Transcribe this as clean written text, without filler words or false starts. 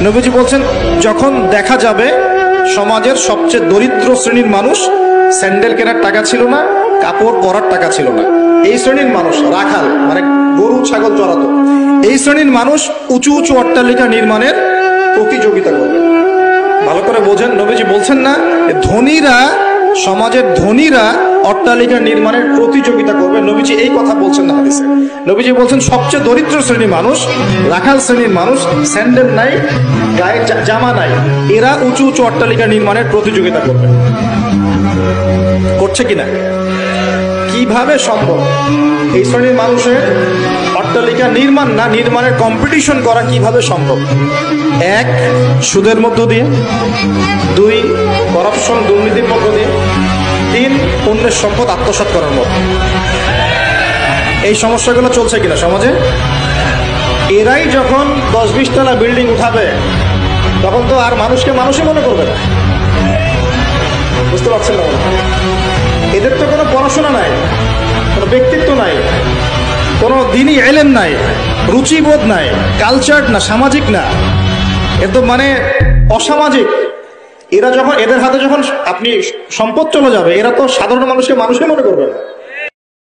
নবীজি বলছেন যখন দেখা যাবে সমাজের সবচেয়ে দরিদ্র শ্রেণীর মানুষ, স্যান্ডেল কেনার টাকা ছিল না, কাপড় পরার টাকা ছিল না, এই শ্রেণীর মানুষ রাখাল মানে গরু ছাগল চড়াতো, এই শ্রেণীর মানুষ উঁচু উঁচু অট্টালিকা নির্মাণের প্রতিযোগিতা করবে। ভালো করে বোঝেন, নবীজি বলছেন না ধনীরা, সমাজের ধনীরা অট্টালিকা নির্মাণের প্রতিযোগিতা করবে, নবীজি এই কথা বলছেন না হাদিসে। নবীজি বলছেন সবচেয়ে দরিদ্র শ্রেণীর মানুষ, রাখাল শ্রেণীর মানুষ, স্যান্ডেল নাই, গায়ে জামা নাই, এরা উঁচু উঁচু অট্টালিকা নির্মাণের প্রতিযোগিতা করবে। করছে কিনা? কিভাবে সম্ভব এই শ্রেণীর মানুষের অট্টালিকা নির্মাণ না নির্মাণের কম্পিটিশন করা কিভাবে সম্ভব? এক, সুদের মধ্য দিয়ে; দুই, করাপশন দুর্নীতির মধ্য দিয়ে; তিন, অন্যের সম্পদ আত্মসাৎ করার মতো। এই সমস্যাগুলো চলছে কিনা সমাজে? এরাই যখন 10-20 তলা বিল্ডিং উঠাবে তখন তো আর মানুষকে মানুষই মনে করবে না। বুঝতে পারছেন না? এদের তো কোনো পড়াশোনা নাই, কোনো ব্যক্তিত্ব নাই, কোনো দিনই এলেম নাই, রুচিবোধ নাই, কালচার না, সামাজিক না, এ তো মানে অসামাজিক। এরা যখন, এদের হাতে যখন আপনি সম্পদ চলে যাবে, এরা তো সাধারণ মানুষকে মানুষই মনে করবে না।